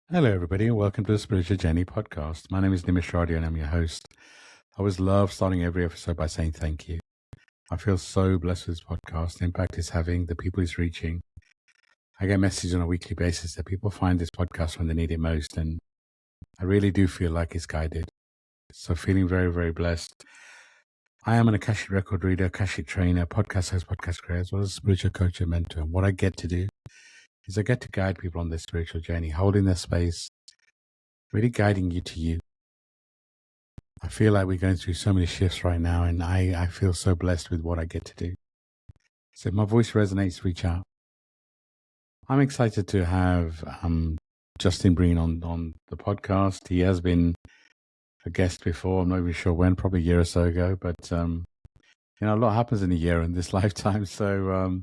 Hello, everybody, and welcome to the Spiritual Journey podcast. My name is Nimish Radia, and I'm your host. I always love starting every episode by saying thank you. I feel so blessed with this podcast, the impact it's having, the people it's reaching. I get messages on a weekly basis that people find this podcast when they need it most, and I really do feel like it's guided. So feeling very, very blessed. I am an Akashic record reader, Akashic trainer, podcast host, podcast creator, as well as a spiritual coach and mentor. And what I get to do is I get to guide people on their spiritual journey, holding their space, really guiding you to you. I feel like we're going through so many shifts right now, and I feel so blessed with what I get to do. So if my voice resonates, reach out. I'm excited to have Justin Breen on the podcast. He has been a guest before. I'm not even sure when, probably a year or so ago. But, a lot happens in a year in this lifetime. So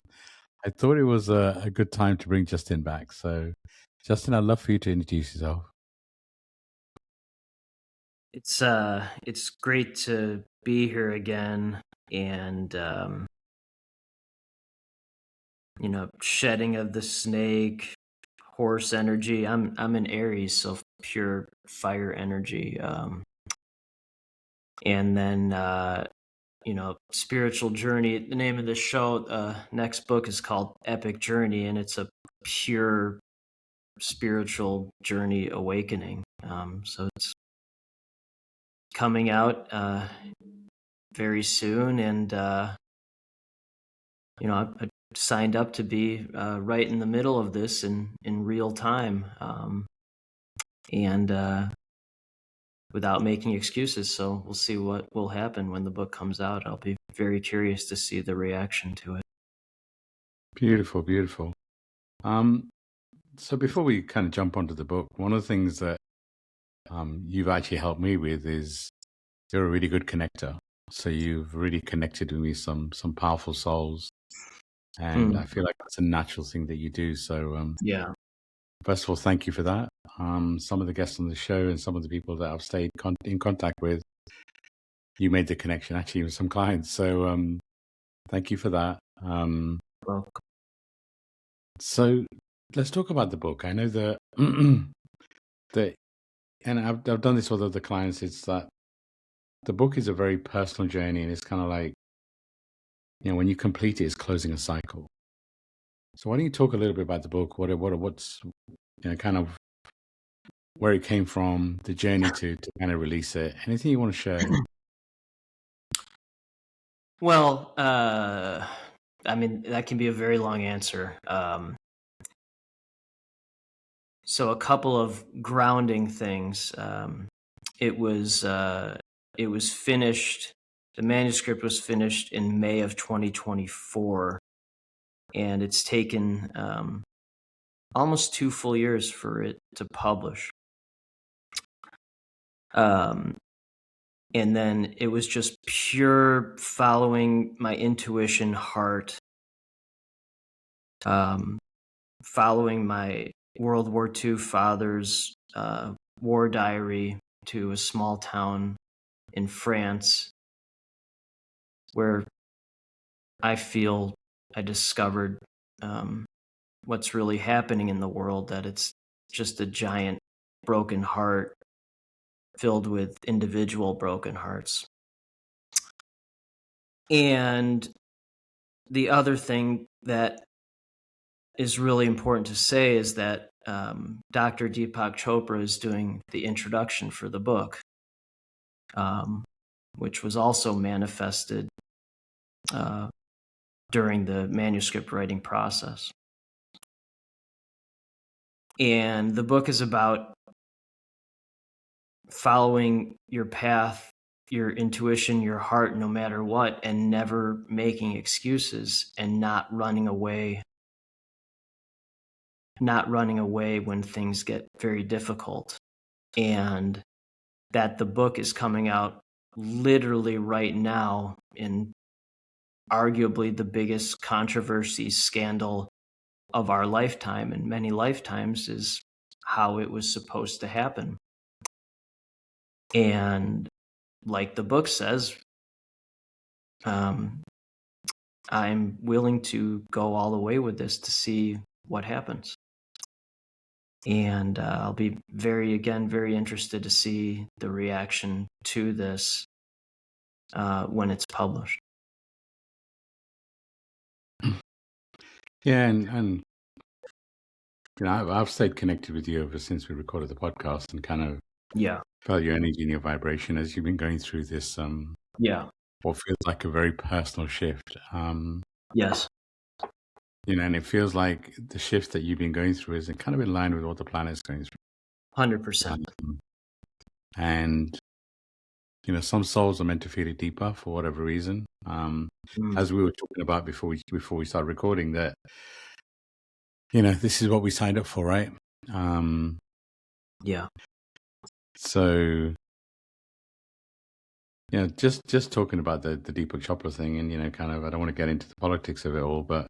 I thought it was a good time to bring Justin back. So, Justin, I'd love for you to introduce yourself. It's great to be here again, and shedding of the snake, horse energy. I'm an Aries, so pure fire energy. And then spiritual journey. The name of the show, next book is called Epic Journey, and it's a pure spiritual journey awakening. So it's coming out very soon, and I signed up to be right in the middle of this in real time, and without making excuses. So we'll see what will happen when the book comes out. I'll be very curious to see the reaction to it. Beautiful, beautiful. So before we kind of jump onto the book, one of the things that you've actually helped me with is you're a really good connector. So you've really connected with me some powerful souls, and I feel like that's a natural thing that you do. So Yeah. first of all, thank you for that. Some of the guests on the show and some of the people that I've stayed in contact with, you made the connection actually with some clients. So thank you for that. Well, So let's talk about the book. I know that that, and I've done this with other clients. It's that the book is a very personal journey, and it's kind of like, when you complete it, it's closing a cycle. So why don't you talk a little bit about the book? What's kind of where it came from, the journey to kind of release it. Anything you want to share? well, I mean, that can be a very long answer. So a couple of grounding things. It was finished. The manuscript was finished in May of 2024, and it's taken almost 2 full years for it to publish. And then it was just pure following my intuition, heart, following my World War II father's war diary to a small town in France, where I feel I discovered what's really happening in the world, that it's just a giant broken heart filled with individual broken hearts. And the other thing that is really important to say is that Dr. Deepak Chopra is doing the introduction for the book, which was also manifested during the manuscript writing process. And the book is about following your path, your intuition, your heart, no matter what, and never making excuses and not running away when things get very difficult. And that the book is coming out literally right now in arguably the biggest controversy, scandal of our lifetime and many lifetimes, is how it was supposed to happen. And like the book says, I'm willing to go all the way with this to see what happens. And I'll be very interested to see the reaction to this when it's published. Yeah, and I've stayed connected with you ever since we recorded the podcast, and kind of felt your energy and your vibration as you've been going through this what feels like a very personal shift. Yes. And it feels like the shift that you've been going through is kind of in line with what the planet's going through. 100%. And some souls are meant to feel it deeper for whatever reason. As we were talking about before we started recording, that this is what we signed up for, right? So just talking about the Deepak Chopra thing, and kind of, I don't want to get into the politics of it all, but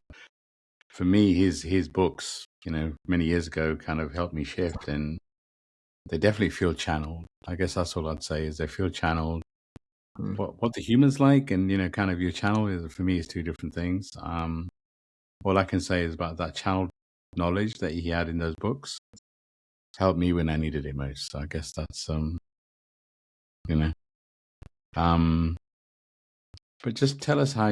for me, his books, many years ago, kind of helped me shift, and they definitely feel channeled. I guess that's all I'd say, is they feel channeled. What the humans like, and kind of your channel, is, for me, is two different things. All I can say is about that channeled knowledge that he had in those books helped me when I needed it most. So I guess that's but just tell us how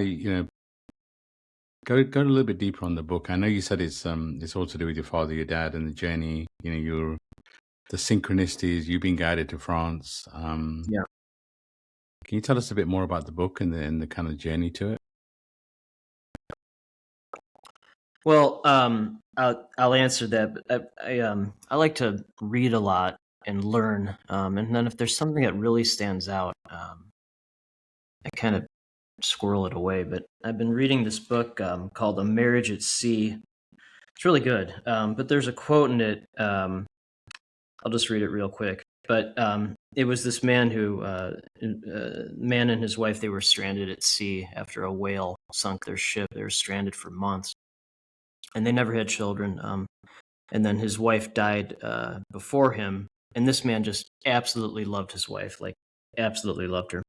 go a little bit deeper on the book. I know you said it's all to do with your father, your dad, and the journey. The synchronicities, you being guided to France. Can you tell us a bit more about the book and the kind of journey to it? Well, I'll answer that. But I like to read a lot and learn, and then if there's something that really stands out, I kind of squirrel it away. But I've been reading this book called "A Marriage at Sea." It's really good, but there's a quote in it. I'll just read it real quick. But it was this man man and his wife, they were stranded at sea after a whale sunk their ship. They were stranded for months, and they never had children. And then his wife died before him, and this man just absolutely loved his wife, like absolutely loved her.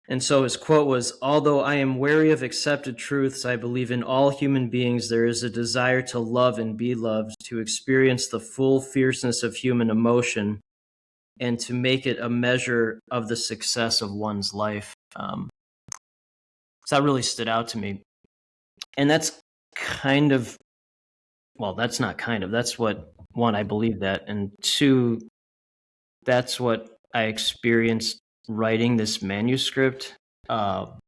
And so his quote was, "Although I am wary of accepted truths, I believe in all human beings there is a desire to love and be loved, to experience the full fierceness of human emotion, and to make it a measure of the success of one's life." So that really stood out to me. And that's kind of, well, that's not kind of, that's what, one, I believe that, and two, that's what I experienced writing this manuscript. And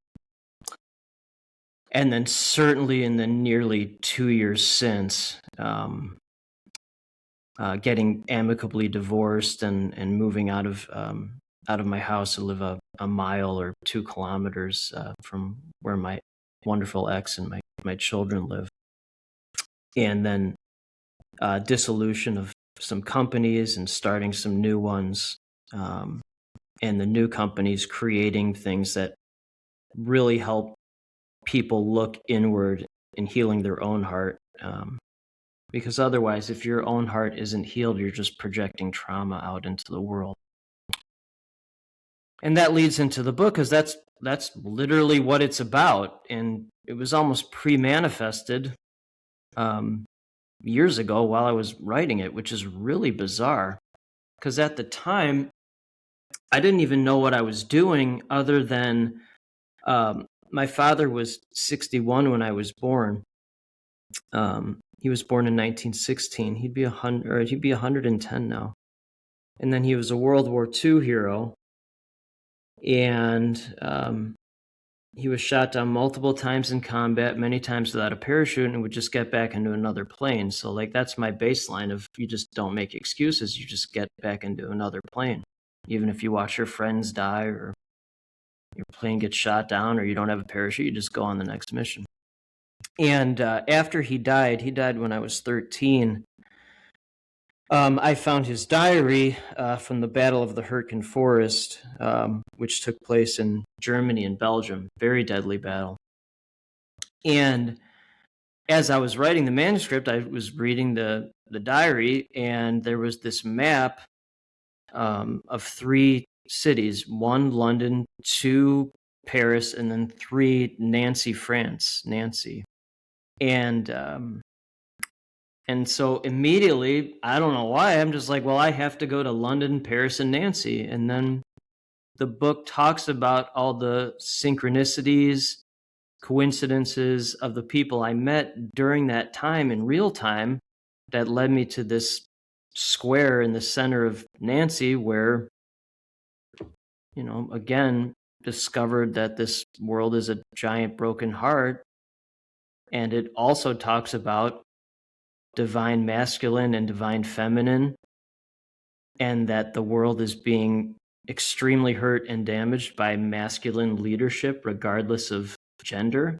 then certainly in the nearly 2 years since, getting amicably divorced and moving out of my house to live a mile or 2 kilometers from where my wonderful ex and my children live. And then dissolution of some companies and starting some new ones. And the new companies creating things that really help people look inward and healing their own heart. Because otherwise, if your own heart isn't healed, you're just projecting trauma out into the world. And that leads into the book, because that's literally what it's about. And it was almost pre-manifested years ago while I was writing it, which is really bizarre. Because at the time, I didn't even know what I was doing, other than my father was 61 when I was born. He was born in 1916. He'd be 110 now. And then he was a World War II hero. And he was shot down multiple times in combat, many times without a parachute, and would just get back into another plane. So, like, that's my baseline of, you just don't make excuses. You just get back into another plane. Even if you watch your friends die, or your plane gets shot down, or you don't have a parachute, you just go on the next mission. And after he died when I was 13, I found his diary from the Battle of the Hürtgen Forest, which took place in Germany and Belgium. Very deadly battle. And as I was writing the manuscript, I was reading the diary, and there was this map of 3 cities: 1, London; 2, Paris; and then 3, Nancy, France. Nancy. And And so immediately, I don't know why, I'm just like, well, I have to go to London, Paris, and Nancy. And then the book talks about all the synchronicities, coincidences of the people I met during that time in real time that led me to this square in the center of Nancy where, again, discovered that this world is a giant broken heart. And it also talks about divine masculine and divine feminine, and that the world is being extremely hurt and damaged by masculine leadership, regardless of gender.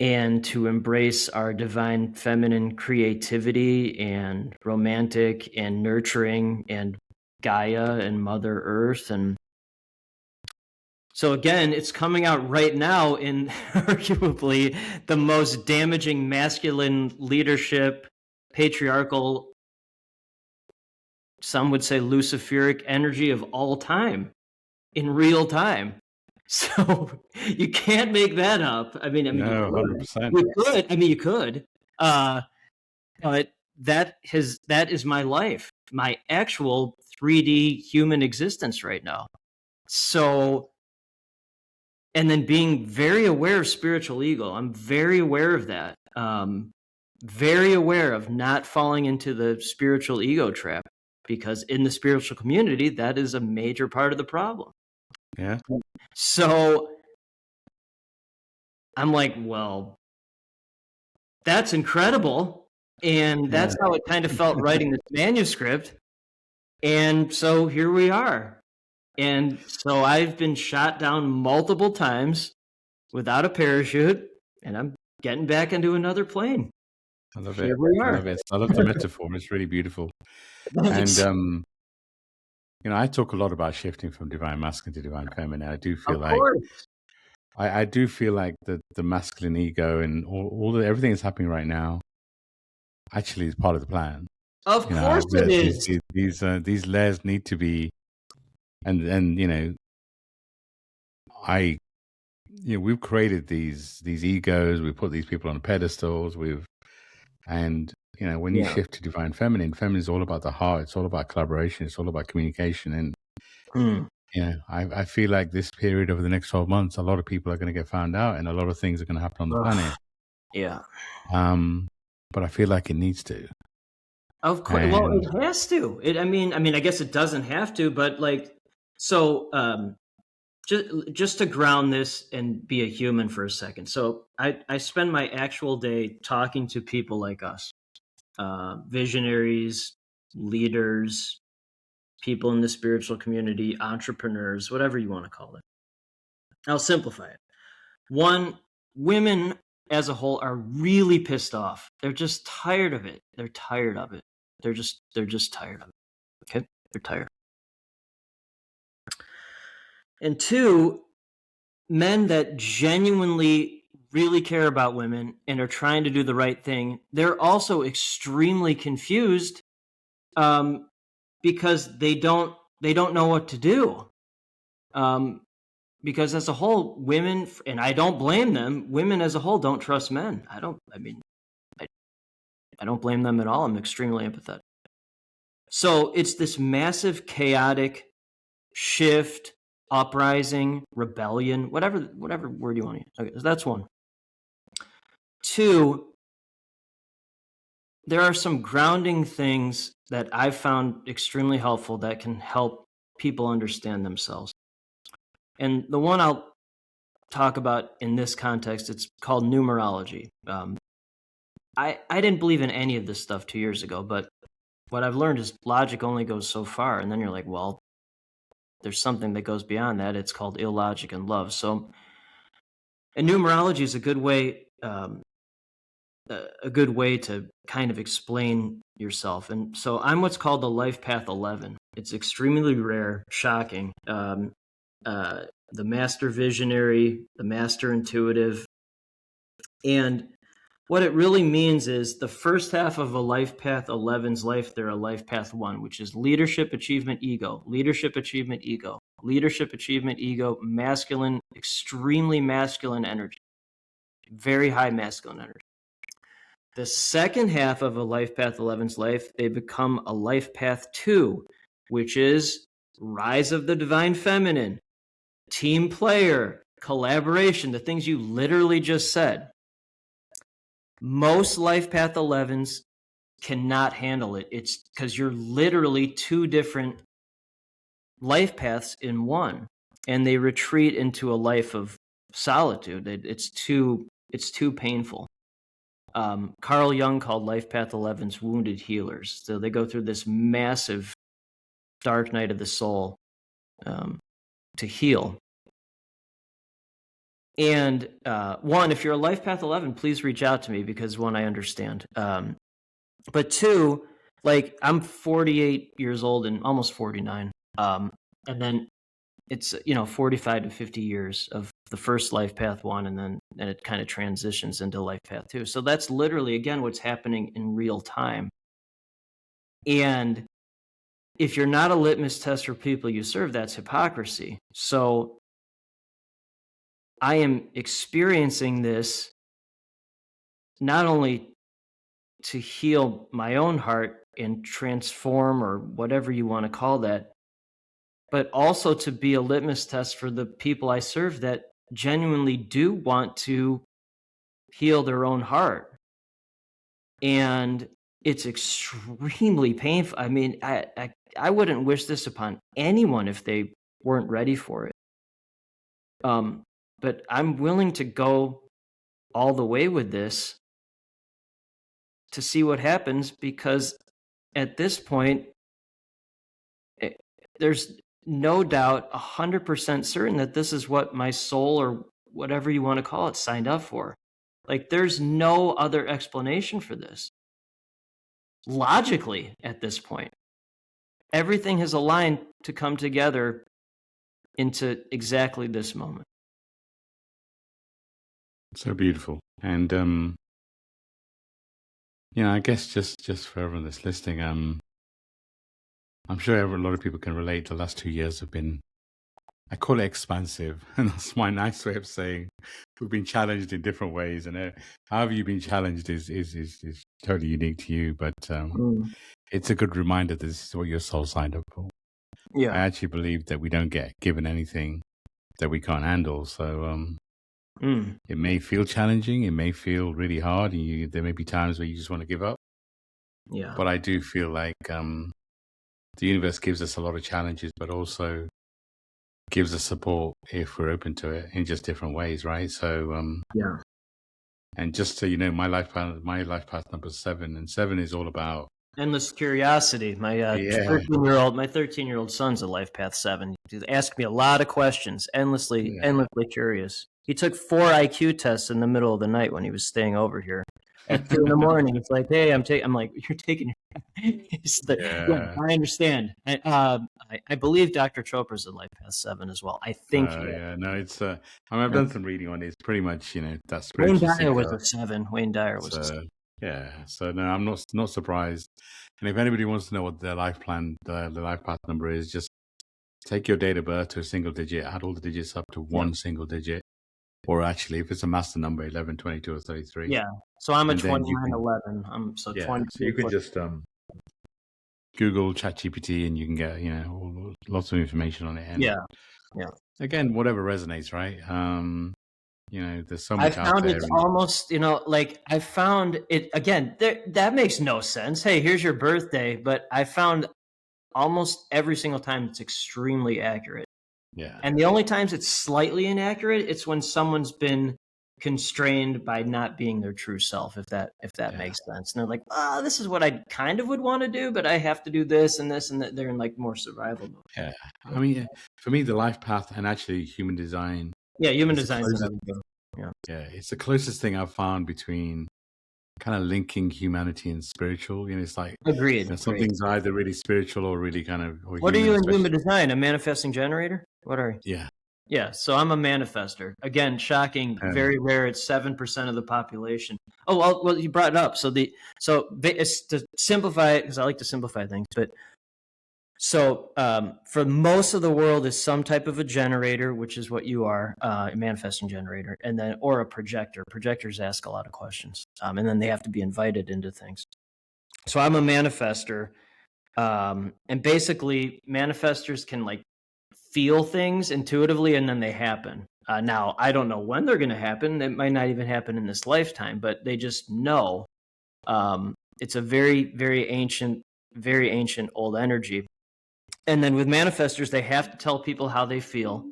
And to embrace our divine feminine creativity and romantic and nurturing and Gaia and Mother Earth. And so again, it's coming out right now in arguably the most damaging masculine leadership, patriarchal, some would say Luciferic energy of all time, in real time. So you can't make that up. I mean, No, 100%. you could. I mean, you could. But that is my life, my actual 3D human existence right now. So, and then being very aware of spiritual ego. I'm very aware of that. Very aware of not falling into the spiritual ego trap, because in the spiritual community, that is a major part of the problem. Yeah. So I'm like, well, that's incredible. And that's how it kind of felt writing this manuscript. And so here we are. And so I've been shot down multiple times without a parachute, and I'm getting back into another plane. I love it. I love it. I love the metaphor. It's really beautiful. Thanks. And, I talk a lot about shifting from divine masculine to divine feminine. I do feel Of like course. I do feel like the masculine ego and everything that's happening right now actually is part of the plan. Of course it is. These layers need to be, and we've created these egos. We put these people on pedestals. When you shift to divine feminine is all about the heart. It's all about collaboration. It's all about communication. And I feel like this period over the next 12 months, a lot of people are going to get found out, and a lot of things are going to happen on the planet. Yeah. But I feel like it needs to. Of course. Well, it has to. I mean, I guess it doesn't have to, but just to ground this and be a human for a second. So I spend my actual day talking to people like us, visionaries, leaders, people in the spiritual community, entrepreneurs, whatever you want to call it. I'll simplify it. One, women as a whole are really pissed off. They're just tired of it. They're tired of it. They're just tired of it. Okay? They're tired. And two, men that genuinely really care about women and are trying to do the right thing, they're also extremely confused because they don't know what to do. Because as a whole, women, and I don't blame them, women as a whole don't trust men. I don't blame them at all. I'm extremely empathetic. So it's this massive chaotic shift, uprising, rebellion, whatever word you want to use. Okay, so that's one. Two, there are some grounding things that I've found extremely helpful that can help people understand themselves. And the one I'll talk about in this context, it's called numerology. I didn't believe in any of this stuff 2 years ago, but what I've learned is logic only goes so far. And then you're like, well, there's something that goes beyond that. It's called illogic and love. So, and numerology is a good way to kind of explain yourself. And so I'm what's called the life path 11. It's extremely rare, shocking. The master visionary, the master intuitive. And what it really means is the first half of a life path 11's life, they're a life path 1, which is leadership, achievement, ego, leadership, achievement, ego, leadership, achievement, ego, masculine, extremely masculine energy, very high masculine energy. The second half of a Life Path 11's life, they become a Life Path 2, which is rise of the divine feminine, team player, collaboration, the things you literally just said. Most Life Path 11's cannot handle it. It's because you're literally two different life paths in one, and they retreat into a life of solitude. It's too painful. Carl Jung called Life Path 11's wounded healers. So they go through this massive dark night of the soul to heal. And one, if you're a Life Path 11, please reach out to me because one, I understand. But two, like I'm 48 years old and almost 49. And then it's 45 to 50 years of the first Life Path 1, and then it kind of transitions into Life Path 2. So that's literally, again, what's happening in real time. And if you're not a litmus test for people you serve, that's hypocrisy. So I am experiencing this not only to heal my own heart and transform, or whatever you want to call that, but also to be a litmus test for the people I serve that genuinely do want to heal their own heart. And it's extremely painful. I mean, I wouldn't wish this upon anyone if they weren't ready for it. But I'm willing to go all the way with this to see what happens, because at this point, there's no doubt, 100% certain that this is what my soul, or whatever you want to call it, signed up for. Like, there's no other explanation for this. Logically, at this point, everything has aligned to come together into exactly this moment. So beautiful. And, I guess just for everyone that's listening, I'm sure a lot of people can relate. The last 2 years have been, I call it expansive, and that's my nice way of saying we've been challenged in different ways, and however you've been challenged is totally unique to you. But it's a good reminder that this is what your soul signed up for. Yeah, I actually believe that we don't get given anything that we can't handle. So it may feel challenging, it may feel really hard, and there may be times where you just want to give up. yeah. But I do feel like the universe gives us a lot of challenges, but also gives us support if we're open to it in just different ways, right? So Yeah. And just so you know, my life path number is 7, and 7 is all about Endless curiosity. My 13-year-old son's a Life Path 7. He asked me a lot of questions, endlessly curious. He took 4 IQ tests in the middle of the night when he was staying over here. At 2 a.m, it's like, hey, I'm like, you're taking yeah, I understand. I believe Dr. Chopra's a Life Path 7 as well. I think. It's I've done some reading on it. It's pretty much that Wayne spiritual Dyer was seeker. a 7. Wayne Dyer was a 7. Yeah, so no, I'm not surprised. And if anybody wants to know what their life plan, the life path number is, just take your date of birth to a single digit, add all the digits up to one single digit, or actually, if it's a master number, 11, 22, or 33. Yeah. So I'm a 2911. I'm so 20. So you can just Google ChatGPT, and you can get lots of information on it. And again, whatever resonates, right? There's so much out there. I found it's almost, like I found it again. That makes no sense. Hey, here's your birthday, but I found almost every single time it's extremely accurate. Yeah. And the only times it's slightly inaccurate, it's when someone's been constrained by not being their true self, if that makes sense. And they're like, this is what I kind of would want to do, but I have to do this and this and that. They're in like more survival mode. Yeah. I mean, for me, the life path and actually human design. Yeah, human design. It's the closest thing I've found between kind of linking humanity and spiritual. It's like agreed. Something's either really spiritual or really kind of. Or what are you in human design? A manifesting generator? What are you? Yeah. So I'm a manifester. Again, shocking, very rare. It's 7% of the population. Oh well, you brought it up. So it's to simplify it, because I like to simplify things, but So for most of the world is some type of a generator, which is what you are, a manifesting generator, and then or a projector. Projectors ask a lot of questions, and then they have to be invited into things. So I'm a manifester, and basically manifestors can like feel things intuitively, and then they happen. Now I don't know when they're going to happen. It might not even happen in this lifetime, but they just know. It's a very, very ancient old energy. And then with manifestors, they have to tell people how they feel,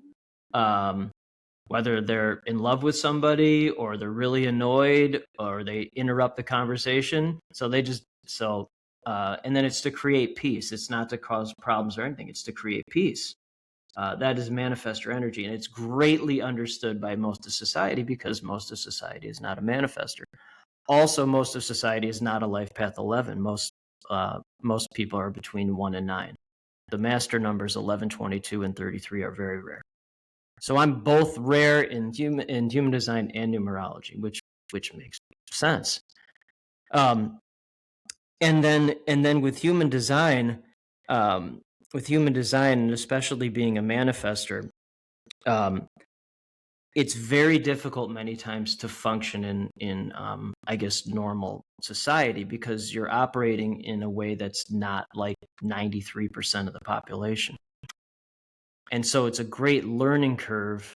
whether they're in love with somebody or they're really annoyed or they interrupt the conversation. So they just and then it's to create peace. It's not to cause problems or anything. It's to create peace. That is manifestor energy, and it's greatly understood by most of society because most of society is not a manifestor. Also, most of society is not a life path 11. Most people are between 1 and 9. The master numbers 11, 22, and 33 are very rare. So I'm both rare in human design and numerology, which makes sense. And then with human design, and especially being a manifester, it's very difficult many times to function in I guess normal society because you're operating in a way that's not like 93% of the population. And so it's a great learning curve,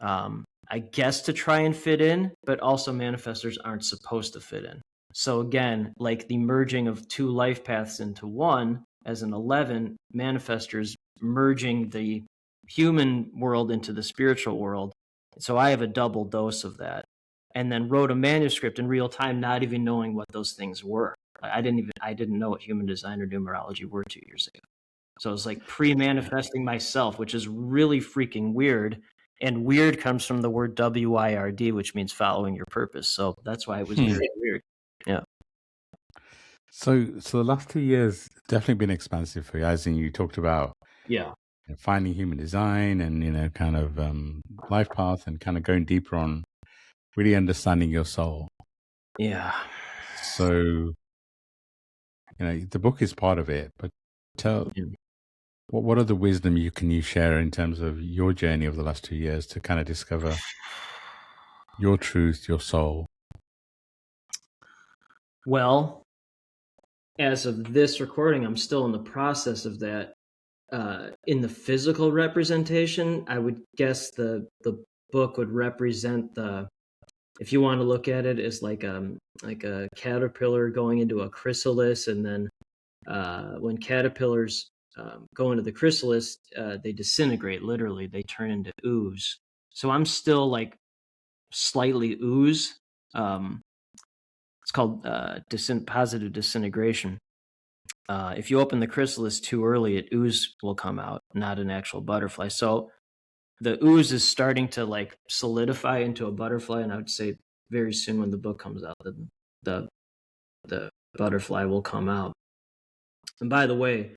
I guess, to try and fit in, but also manifestors aren't supposed to fit in. So again, like the merging of two life paths into one as an 11, manifestors merging the human world into the spiritual world. So I have a double dose of that. And then wrote a manuscript in real time, not even knowing what those things were. I didn't know what human design or numerology were 2 years ago. So it was like pre-manifesting myself, which is really freaking weird. And weird comes from the word WIRD, which means following your purpose. So that's why it was very weird. Yeah. So the last 2 years definitely been expansive for you, as in you talked about Yeah. finding human design and kind of life path and kind of going deeper on really understanding your soul. Yeah. So the book is part of it, but tell what are the wisdom you share in terms of your journey over the last 2 years to kind of discover your truth, your soul? Well, as of this recording, I'm still in the process of that. In the physical representation, I would guess the book would represent if you want to look at it as like a caterpillar going into a chrysalis, and then when caterpillars go into the chrysalis, they disintegrate. Literally, they turn into ooze. So I'm still like slightly ooze. It's called positive disintegration. If you open the chrysalis too early, ooze will come out, not an actual butterfly. So the ooze is starting to like solidify into a butterfly, and I would say very soon when the book comes out, the butterfly will come out. And by the way,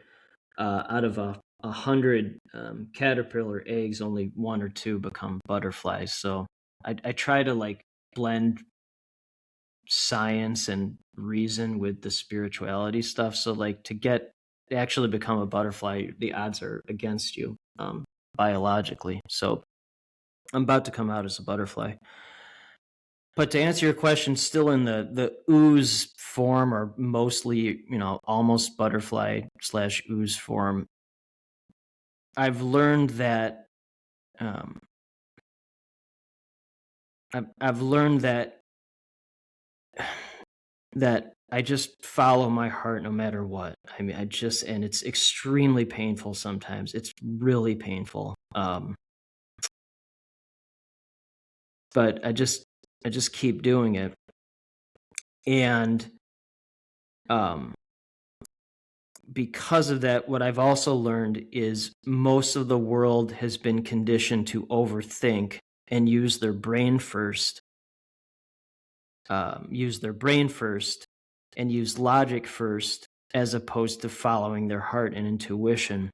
out of 100 caterpillar eggs, only 1 or 2 become butterflies. So I try to like blend science and reason with the spirituality stuff. So like to actually become a butterfly, the odds are against you biologically. So I'm about to come out as a butterfly. But to answer your question, still in the ooze form, or mostly, almost butterfly / ooze form, I've learned that I've learned that I just follow my heart no matter what. I mean, and it's extremely painful sometimes. It's really painful. But I just keep doing it. And because of that, what I've also learned is most of the world has been conditioned to overthink and use their brain first. And use logic first, as opposed to following their heart and intuition.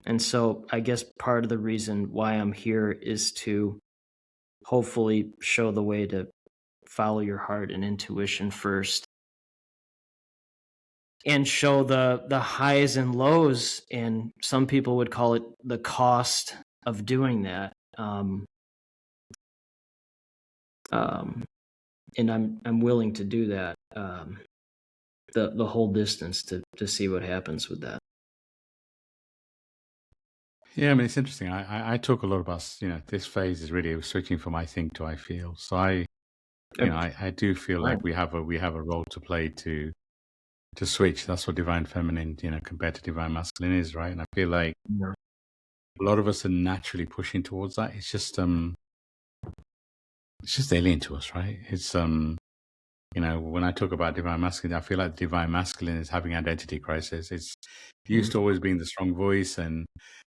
And so I guess part of the reason why I'm here is to hopefully show the way to follow your heart and intuition first. and show the highs and lows, and some people would call it the cost of doing that. And I'm willing to do that, the whole distance to see what happens with that. Yeah, I mean, it's interesting. I talk a lot about, this phase is really switching from I think to I feel. So I do feel like we have a role to play to switch. That's what divine feminine, compared to divine masculine is, right? And I feel like Yeah. a lot of us are naturally pushing towards that. It's just alien to us, right? It's when I talk about divine masculine, I feel like divine masculine is having identity crisis. It's used to always being the strong voice, and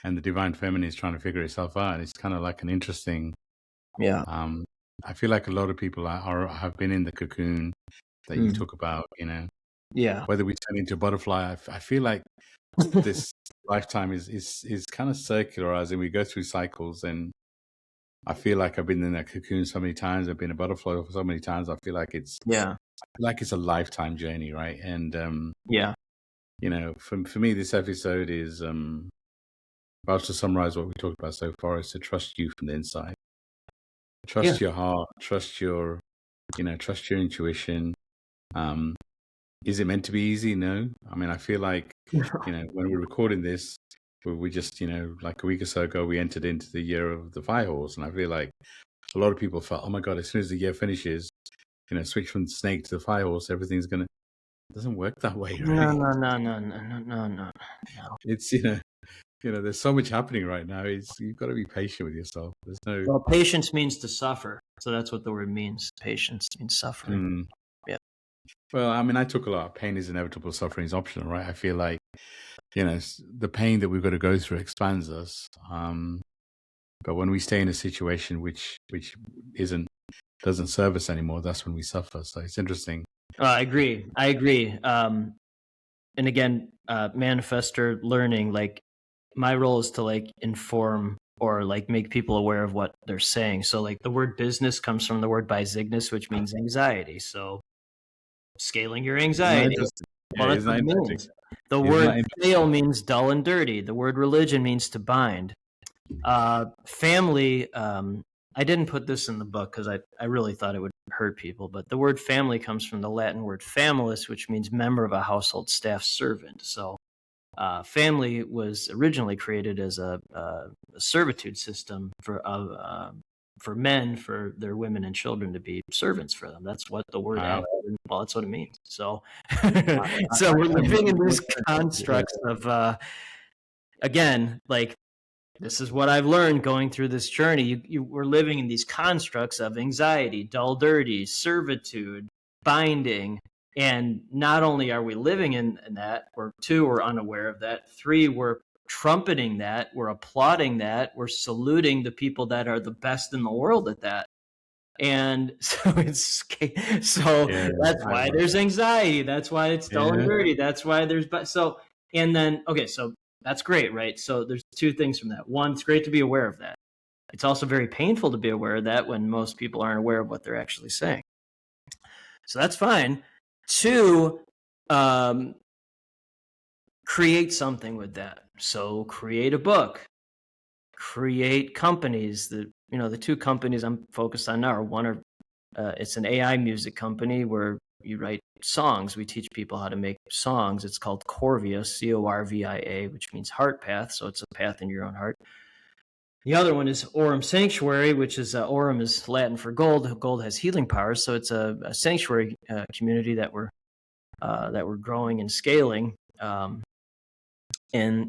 the divine feminine is trying to figure itself out. It's kind of like an interesting. Yeah. I feel like a lot of people have been in the cocoon that you talk about. Yeah. Whether we turn into a butterfly, I feel like this lifetime is kind of circular, as in we go through cycles. And I feel like I've been in that cocoon so many times. I've been a butterfly for so many times. I feel like it's a lifetime journey, right? And Yeah. for me, this episode is if I was to summarize what we talked about so far, is to trust you from the inside. Trust your heart. Trust your intuition. Is it meant to be easy? No. I mean, I feel like when we're recording this, we just like a week or so ago, we entered into the year of the fire horse, and I feel like a lot of people felt, oh my God, as soon as the year finishes, switch from the snake to the fire horse, everything's gonna. It doesn't work that way, right? No. It's there's so much happening right now. You've got to be patient with yourself. There's no. Well, patience means to suffer, so that's what the word means. Patience means suffering. Yeah. Well, I mean, I took a lot of pain is inevitable, suffering is optional, right? I feel like the pain that we've got to go through expands us. But when we stay in a situation which doesn't serve us anymore, that's when we suffer. So it's interesting. I agree. And again, manifestor learning, like my role is to like inform or like make people aware of what they're saying. So like the word business comes from the word bisignis, which means anxiety. So scaling your anxiety. Well, that's what it means. The word fail means dull and dirty. The word religion means to bind. Family, I didn't put this in the book because I really thought it would hurt people, but the word family comes from the Latin word familis, which means member of a household staff servant. So family was originally created as a servitude system for men, for their women and children to be servants for them. That's what the word well, that's what it means. So so we're living in these constructs of again, like this is what I've learned going through this journey. We're living in these constructs of anxiety, dull, dirty, servitude, binding. And not only are we living in that, or two, we're unaware of that. Three, we're trumpeting that. We're applauding that. We're saluting the people that are the best in the world at that. And so that's why there's anxiety. That's why it's dull and dirty. That's why there's so that's great, right? So there's two things from that. One, it's great to be aware of that. It's also very painful to be aware of that when most people aren't aware of what they're actually saying. So that's fine. Two, create something with that. So create a book, create companies. The two companies I'm focused on now are it's an AI music company where you write songs. We teach people how to make songs. It's called Corvia, Corvia, which means heart path. So it's a path in your own heart. The other one is Aurum Sanctuary, which is Aurum is Latin for gold. Gold has healing powers, so it's a sanctuary community that we're growing and scaling, and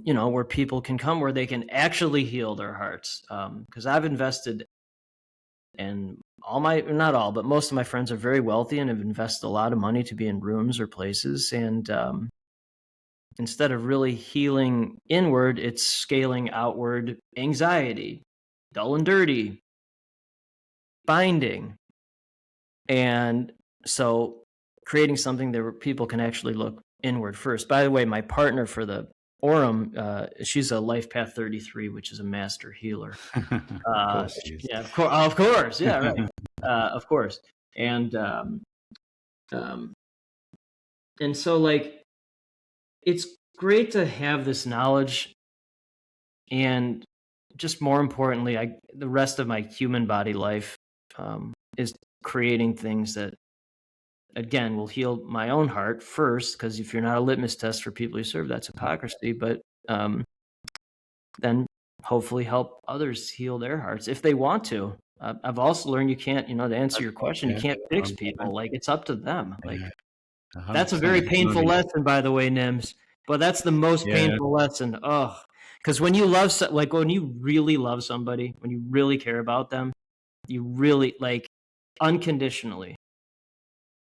where people can come, where they can actually heal their hearts. Because I've invested, and not all, but most of my friends are very wealthy and have invested a lot of money to be in rooms or places, and instead of really healing inward, it's scaling outward anxiety, dull and dirty, binding. And so creating something that people can actually look inward first. By the way, my partner for the Aurum, she's a Life Path 33, which is a master healer. Of course. Yeah, right. Of course. And so like, it's great to have this knowledge, and just more importantly, the rest of my human body life is creating things that, again, will heal my own heart first, because if you're not a litmus test for people you serve, that's hypocrisy. But then hopefully help others heal their hearts if they want to. I've also learned you can't, to answer your question, you Yeah, can't fix 100%. people. Like, it's up to them. Like, Yeah, that's a 100%. very You can painful only, lesson, by the way, Nims. But that's the most yeah, painful lesson. Oh, because when you love, like when you really love somebody, when you really care about them, you really like unconditionally.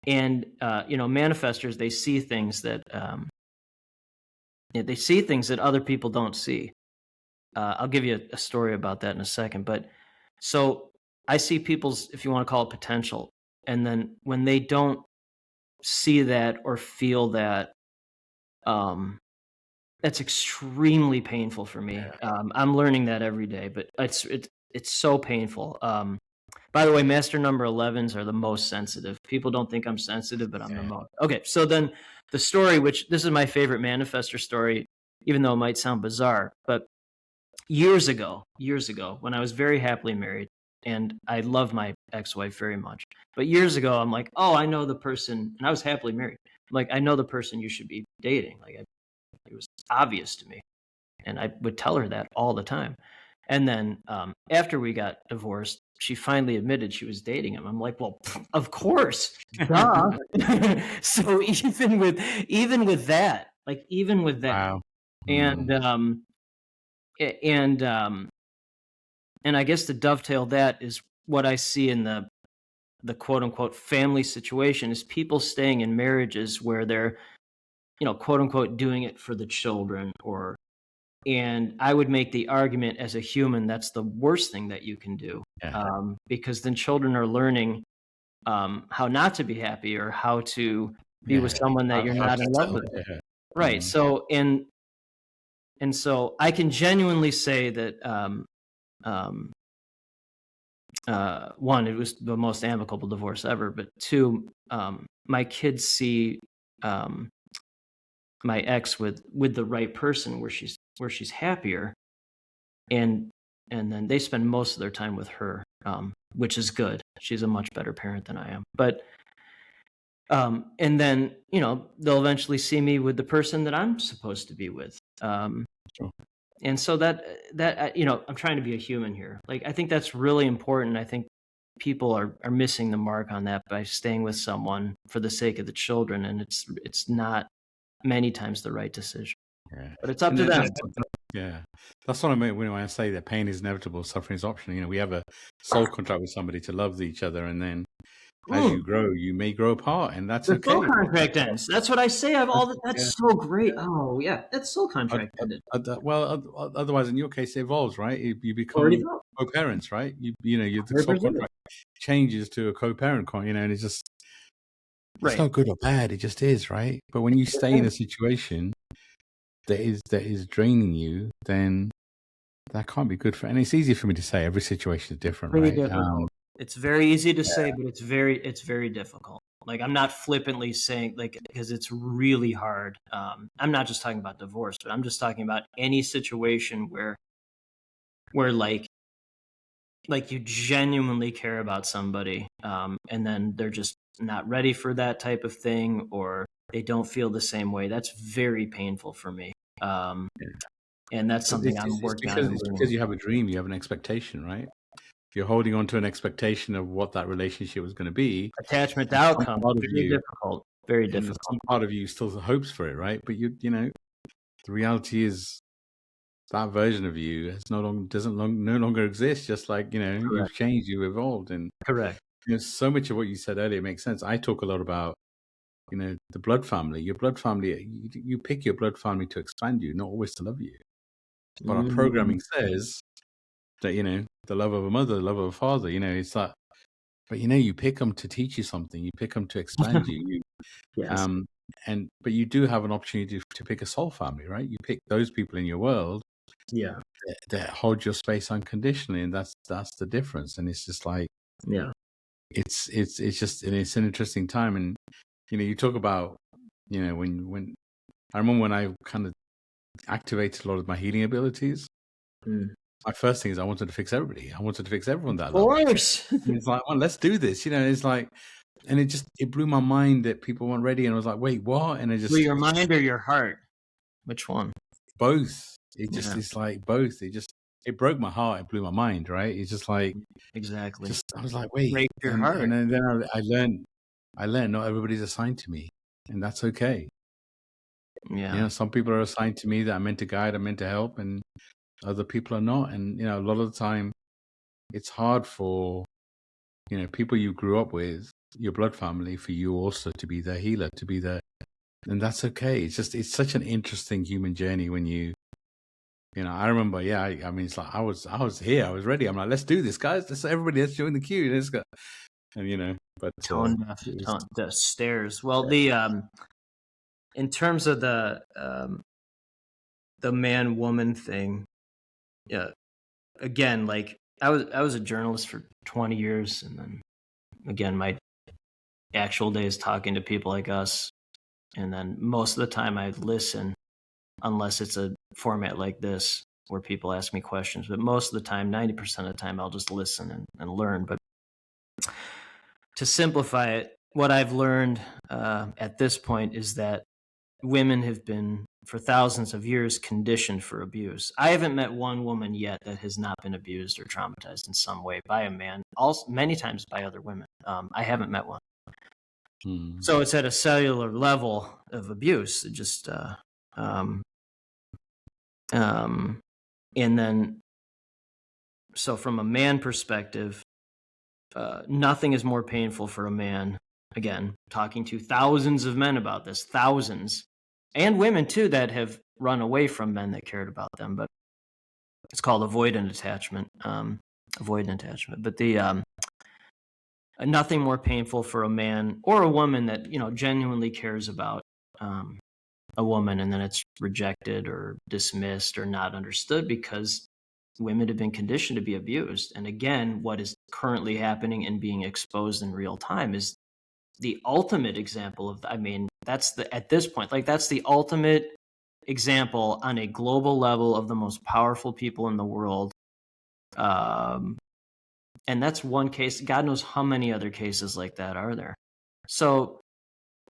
And manifestors, they see things that other people don't see. I'll give you a story about that in a second. But so I see people's, if you want to call it, potential, and then when they don't see that or feel that, that's extremely painful for me. I'm learning that every day, but it's so painful. By the way, master number 11s are the most sensitive. People don't think I'm sensitive, but I'm the yeah, most. Okay, so then the story, which this is my favorite manifestor story, even though it might sound bizarre, but years ago, when I was very happily married, and I love my ex-wife very much. But years ago, I'm like, oh, I know the person, and I was happily married. I'm like, I know the person you should be dating. Like, it was obvious to me, and I would tell her that all the time. And then after we got divorced, she finally admitted she was dating him. I'm like, well, of course, duh. So even with that, wow. and Mm, and and I guess to dovetail that is what I see in the quote unquote family situation is people staying in marriages where they're, quote unquote doing it for the children, and I would make the argument as a human that's the worst thing that you can do, yeah, because then children are learning how not to be happy, or how to be with yeah. someone that you're How not to in love sell with. it, yeah. Right. Mm, So and so I can genuinely say that um, one, it was the most amicable divorce ever, but two, my kids see um, my ex with the right person, where she's happier, and then they spend most of their time with her, which is good. She's a much better parent than I am. But and then they'll eventually see me with the person that I'm supposed to be with. sure. And so that I'm trying to be a human here. Like, I think that's really important. I think people are missing the mark on that by staying with someone for the sake of the children, and it's not many times the right decision. Yeah. But it's up And to them. yeah, that's what I mean when I say that pain is inevitable, suffering is optional. We have a soul contract with somebody to love each other, and then as you Mm. grow, you may grow apart, and that's The soul okay. contract ends. That's what I say. Yeah. That's so great. Oh yeah, that soul contract ended. Otherwise, in your case, it evolves, right? You Already become built. co-parents, right? The soul 100%. contract changes to a co-parent, and it's Right. not good or bad. It just is, right? But when you stay in a situation that is draining you, then that can't be good for. And it's easy for me to say. Every situation is different, Very right? difficult. It's very easy to say, but it's very difficult. Like, I'm not flippantly saying, like, because it's really hard. I'm not just talking about divorce, but I'm just talking about any situation where like you genuinely care about somebody, and then they're just not ready for that type of thing, or they don't feel the same way. That's very painful for me. Um, and that's But something I'm working on and it's learning. because you have a dream, you have an expectation, right? You're holding on to an expectation of what that relationship was going to be, Attachment to and some outcome, part of very you, difficult. Very and difficult. some part of you still hopes for it, right? But the reality is that version of you has no longer exist. Just like you've Correct. changed, you've evolved, and Correct. so much of what you said earlier makes sense. I talk a lot about the blood family. Your blood family, you pick your blood family to expand you, not always to love you. But our Mm, programming says that the love of a mother, the love of a father. It's that. But you pick them to teach you something. You pick them to expand you. yes. Um, but you do have an opportunity to pick a soul family, right? You pick those people in your world Yeah. that hold your space unconditionally, and that's the difference. And it's just like Yeah. it's just, and it's an interesting time. And you talk about when I remember when I kind of activated a lot of my healing abilities. My first thing is I wanted to fix everybody. I wanted to fix everyone that I Of love. course. And it's like, well, let's do this. It's like, and it blew my mind that people weren't ready. And I was like, wait, what? And it Blew just your mind or your heart? Which one? both. Yeah. It's like both. It broke my heart. It blew my mind. Right. It's just like, Exactly. I was like, wait, Break your and heart. then I learned not everybody's assigned to me, and that's okay. Yeah. Some people are assigned to me that I'm meant to guide, I'm meant to help, and other people are not. And a lot of the time, it's hard for people you grew up with, your blood family, for you also to be their healer, to be their, and that's okay. It's such an interesting human journey when I remember, I mean, it's like I was here, I was ready. I'm like, let's do this, guys. Let's join the queue. But Tone deaf, the stairs. Well, in terms of the man woman thing, yeah. Again, like I was a journalist for 20 years, and then again, my actual days talking to people like us, and then most of the time I listen, unless it's a format like this where people ask me questions. But most of the time, 90% of the time, I'll just listen and learn. But to simplify it, what I've learned at this point is that women have been, for thousands of years, conditioned for abuse. I haven't met one woman yet that has not been abused or traumatized in some way by a man, also many times by other women. I haven't met one. So it's at a cellular level of abuse. It just, and then, so from a man perspective, nothing is more painful for a man. Again, talking to thousands of men about this, thousands, and women too that have run away from men that cared about them. But it's called avoidant attachment. But the nothing more painful for a man or a woman that genuinely cares about a woman, and then it's rejected or dismissed or not understood because women have been conditioned to be abused. And again, what is currently happening and being exposed in real time is the ultimate example of, at this point, like that's the ultimate example on a global level of the most powerful people in the world. And that's one case. God knows how many other cases like that are there. So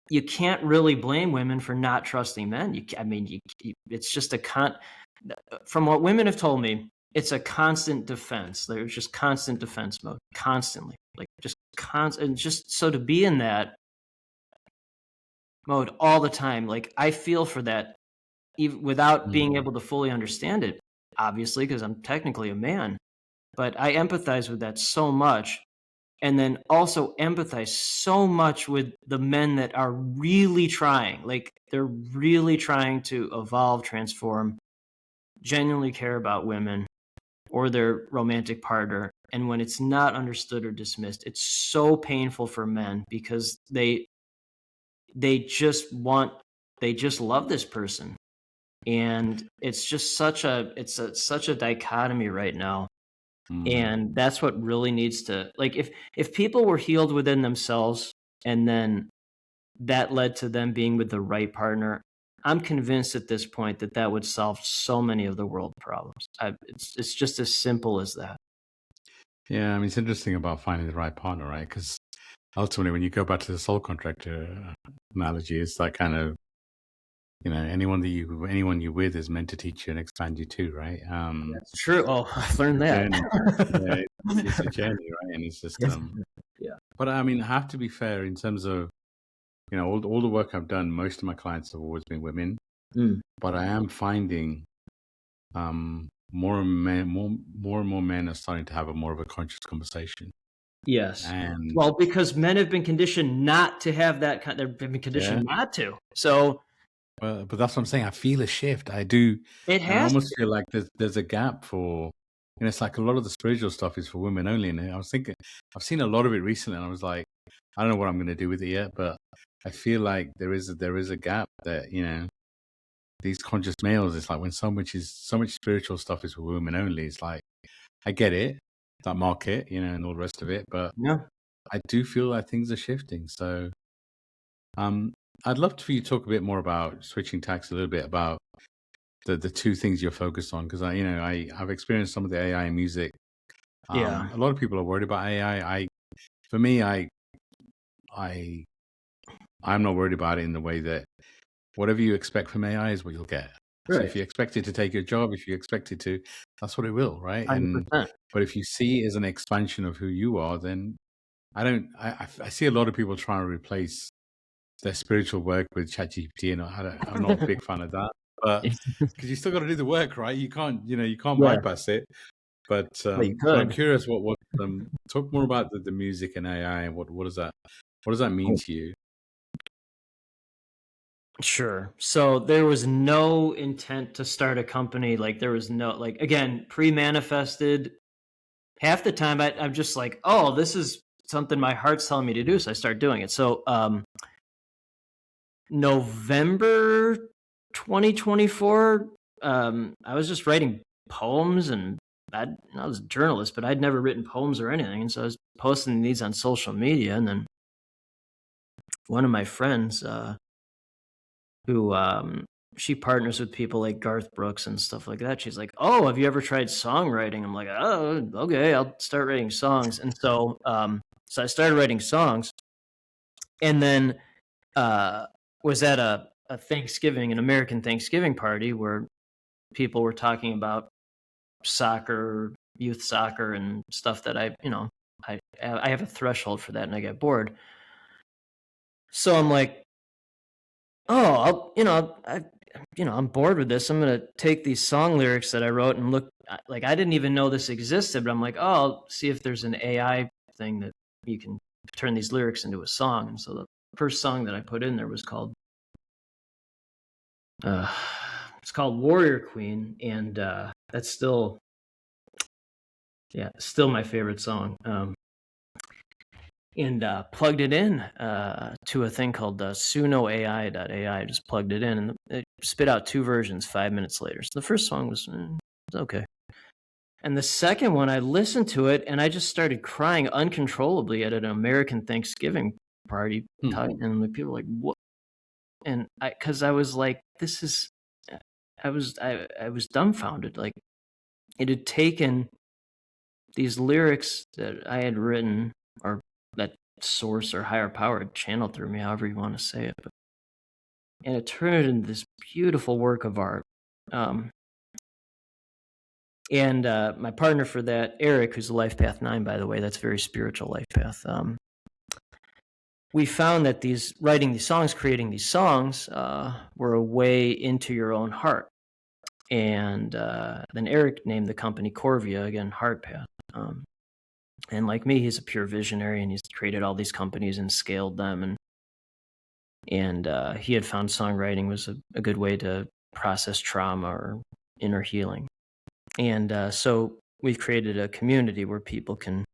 you can't really blame women for not trusting men. It's just from what women have told me, it's a constant defense. There's just constant defense mode, constantly, like just constant. And just so to be in that mode all the time, like I feel for that, even without being able to fully understand it, obviously, because I'm technically a man. But I empathize with that so much. And then also empathize so much with the men that are really trying, like they're really trying to evolve, transform, genuinely care about women or their romantic partner. And when it's not understood or dismissed, it's so painful for men because they just love this person. And it's just such a dichotomy right now. And that's what really needs to, like, if people were healed within themselves and then that led to them being with the right partner, I'm convinced at this point that would solve so many of the world problems. It's just as simple as that. Yeah, I mean, it's interesting about finding the right partner, right? Because ultimately, when you go back to the soul contractor analogy, it's that kind of, anyone you're with is meant to teach you and expand you too, right? That's true. Oh, I've learned that. Yeah, it's a journey, right? And it's just, yeah. But I mean, I have to be fair in terms of, all the work I've done. Most of my clients have always been women, but I am finding, more and more men are starting to have more of a conscious conversation. Yes. And well, because men have been conditioned not to have that they've been conditioned not to. So but that's what I'm saying. I feel a shift. I do. it And I has almost feel like there's a gap for, it's like a lot of the spiritual stuff is for women only. And I was thinking, I've seen a lot of it recently, and I was like, I don't know what I'm going to do with it yet, but I feel like there is a gap that, these conscious males, it's like when so much spiritual stuff is for women only, it's like, I get it, that market, and all the rest of it, but yeah. I do feel like things are shifting. So, I'd love for you to talk a bit more about switching tacks a little bit about the two things you're focused on, because I've experienced some of the AI music. Yeah. A lot of people are worried about AI. For me, I I'm not worried about it in the way that whatever you expect from AI is what you'll get. So Right. if you expect it to take your job, if you expect it to, that's what it will, right? And 100%. but if you see it as an expansion of who you are, then I don't. I see a lot of people trying to replace their spiritual work with ChatGPT, and I'm not a big fan of that. But because you still got to do the work, right? You can't Yeah. bypass it. But Well, you I'm could. curious what talk more about the music and AI, and what does that mean to you? Sure. So there was no intent to start a company. Like there was no, like, again, pre-manifested. Half the time I'm just like, oh, this is something my heart's telling me to do. So I start doing it. So November 2024, I was just writing poems, and I was a journalist, but I'd never written poems or anything. And so I was posting these on social media. And then one of my friends, who she partners with people like Garth Brooks and stuff like that. She's like, "Oh, have you ever tried songwriting?" I'm like, "Oh, okay, I'll start writing songs." And so I started writing songs, and then was at a Thanksgiving, an American Thanksgiving party where people were talking about soccer, youth soccer, and stuff that I have a threshold for that, and I get bored. So I'm like, oh, I'm bored with this. I'm gonna take these song lyrics that I wrote and look. Like, I didn't even know this existed, but I'm like, oh, I'll see if there's an AI thing that you can turn these lyrics into a song. And so the first song that I put in there was called uh, it's called Warrior Queen, and that's still my favorite song. And plugged it in to a thing called sunoai.ai. I just plugged it in, and it spit out 2 versions 5 minutes later. So the first song was okay. And the second one, I listened to it, and I just started crying uncontrollably at an American Thanksgiving party. And the people were like, what? And because I was like, this is, I was dumbfounded. Like, it had taken these lyrics that I had written, or that source or higher power had channeled through me, however you want to say it, and it turned it into this beautiful work of art. And my partner for that, Eric, who's a Life Path 9, by the way, that's very spiritual life path. We found that writing these songs, creating these songs, were a way into your own heart. And then Eric named the company Corvia, again, Heart Path. And like me, he's a pure visionary, and he's created all these companies and scaled them. And he had found songwriting was a good way to process trauma or inner healing. And so we've created a community where people can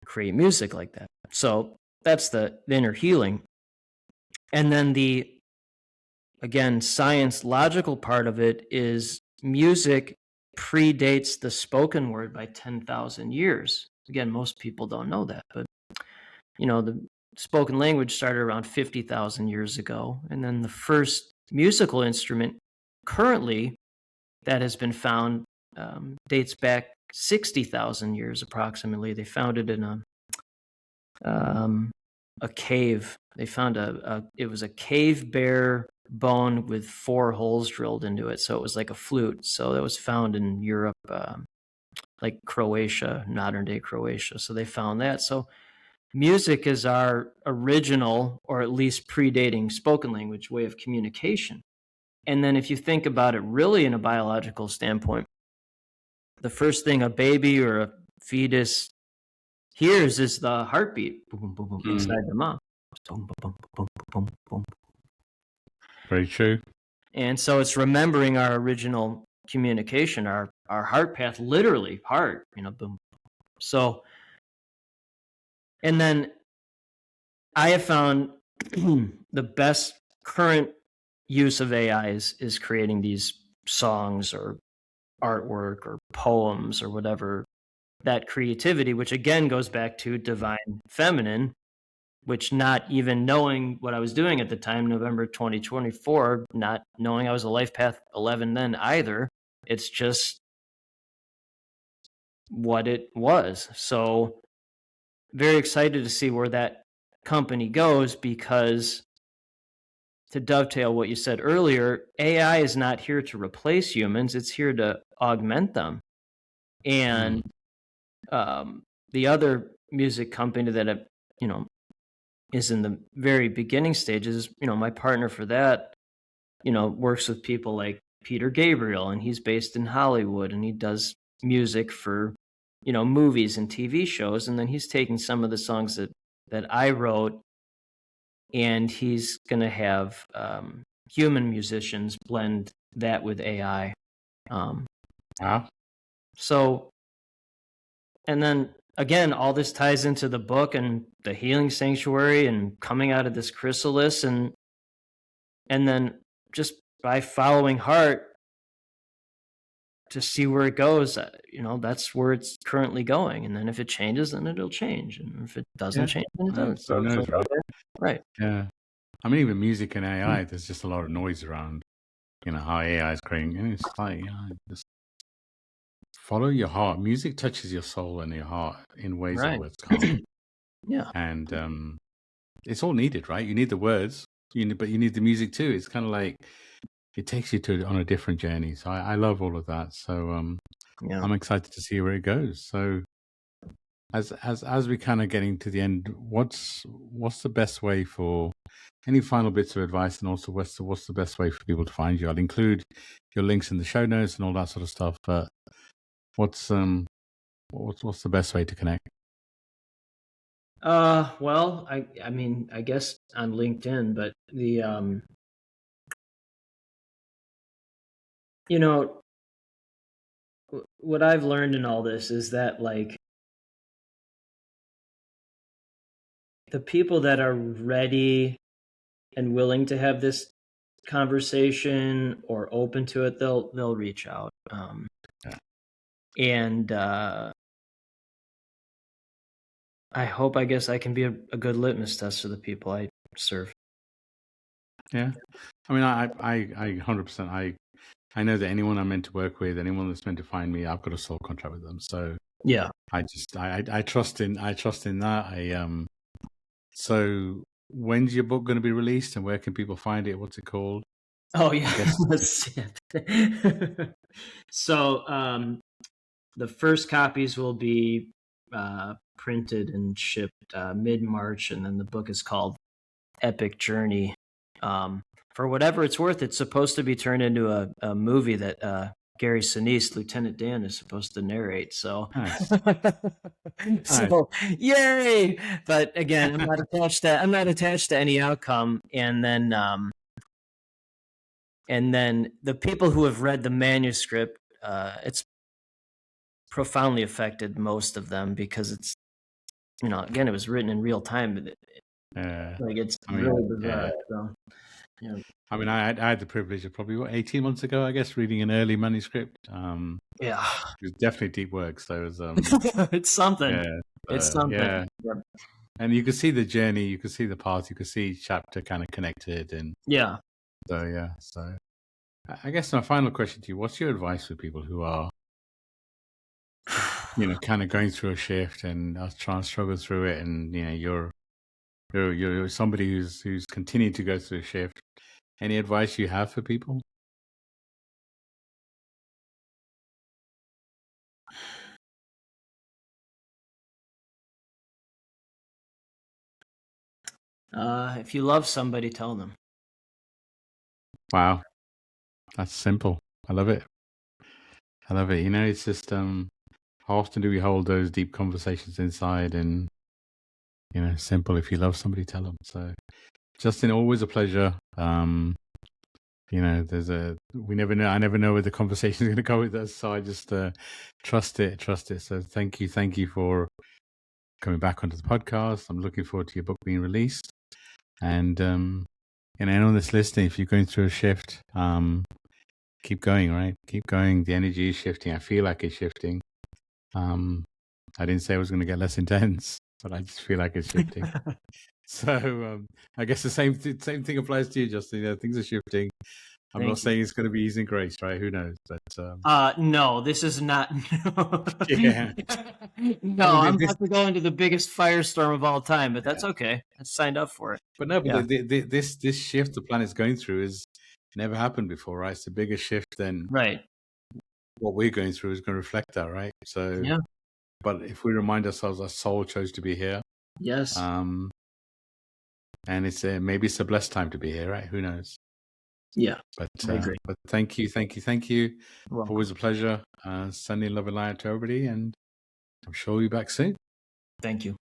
create music like that. So that's the inner healing. And then again, science logical part of it is music predates the spoken word by 10,000 years. Again, most people don't know that, but the spoken language started around 50,000 years ago. And then the first musical instrument currently that has been found dates back 60,000 years approximately. They found it in a cave. They found it was a cave bear bone with 4 holes drilled into it. So it was like a flute. So that was found in Europe, like Croatia, modern day Croatia. So they found that. So music is our original, or at least predating spoken language, way of communication. And then if you think about it really in a biological standpoint, the first thing a baby or a fetus hears is the heartbeat, boom, boom, boom, inside the mom. Boom, boom, boom, boom, boom, boom. Very true. And so it's remembering our original communication, our heart path, literally heart, boom. So, and then I have found the best current use of AI is creating these songs or artwork or poems or whatever. That creativity, which again goes back to divine feminine, which not even knowing what I was doing at the time, November 2024, not knowing I was a Life Path 11 then either. It's just what it was. So very excited to see where that company goes, because to dovetail what you said earlier, AI is not here to replace humans. It's here to augment them. And the other music company that is in the very beginning stages, my partner for that, works with people like Peter Gabriel, and he's based in Hollywood, and he does music for, movies and TV shows. And then he's taking some of the songs that I wrote, and he's going to have human musicians blend that with AI. Wow. So, and then again, all this ties into the book and the healing sanctuary and coming out of this chrysalis, and then just by following heart to see where it goes, that's where it's currently going. And then if it changes, then it'll change, and if it doesn't change, then it doesn't. So knows, right? Right. Yeah. I mean, even music and AI, there's just a lot of noise around, how AI is creating. And it's like, just follow your heart. Music touches your soul and your heart in ways that words can't. Yeah. And it's all needed, right? You need the words, but you need the music too. It's kind of like it takes you on a different journey. So I love all of that. So I'm excited to see where it goes. So as we kind of getting to the end, what's the best way for any final bits of advice, and also what's the best way for people to find you? I'll include your links in the show notes and all that sort of stuff. But what's the best way to connect? Well, I mean, I guess on LinkedIn, but the what I've learned in all this is that, like, the people that are ready and willing to have this conversation or open to it, they'll reach out. And I guess I can be a good litmus test for the people I serve. Yeah. I mean, I 100%, I know that anyone I'm meant to work with, anyone that's meant to find me, I've got a soul contract with them. So yeah, I trust in that. So when's your book going to be released, and where can people find it? What's it called? Oh yeah. So the first copies will be printed and shipped mid-March, and then the book is called Epic Journey. For whatever it's worth, it's supposed to be turned into a movie that Gary Sinise, Lieutenant Dan, is supposed to narrate. So, Nice. Yay! But again, I'm not attached to any outcome. And then the people who have read the manuscript, it's profoundly affected most of them, because it's, again, it was written in real time. It's really bizarre. So, yeah. I mean, I had the privilege of probably 18 months ago, I guess, reading an early manuscript. Yeah, it was definitely deep work. So it was, it's something. Yeah, it's something. Yeah. Yep. And you could see the journey, you could see the path, you could see each chapter kind of connected, and yeah. So I guess my final question to you: what's your advice for people who are, kind of going through a shift and are trying to struggle through it, and you're somebody who's continuing to go through a shift? Any advice you have for people? If you love somebody, tell them. Wow, that's simple. I love it. It's just how often do we hold those deep conversations inside? And simple. If you love somebody, tell them. So, Justin, always a pleasure. We never know. I never know where the conversation is going to go with us. So I just trust it. So thank you for coming back onto the podcast. I'm looking forward to your book being released. And anyone that's listening, if you're going through a shift, keep going, right? Keep going. The energy is shifting. I feel like it's shifting. I didn't say it was going to get less intense, but I just feel like it's shifting. So I guess the same thing applies to you, Justin. Things are shifting. I'm not Thank you. saying it's going to be easy and grace, right? Who knows? But No, this is not. yeah, No, I I'm mean, this, about to go into the biggest firestorm of all time, but that's okay. I signed up for it. but no, but Yeah. this shift the planet's going through is never happened before, right? It's a bigger shift than Right. what we're going through is going to reflect that, right? So, Yeah. but if we remind ourselves our soul chose to be here, Yes. and maybe it's a blessed time to be here, right? Who knows? Yeah. But I agree. but thank you. You're welcome. Always a pleasure. Sending love and light to everybody, and I'm sure we'll be back soon. Thank you.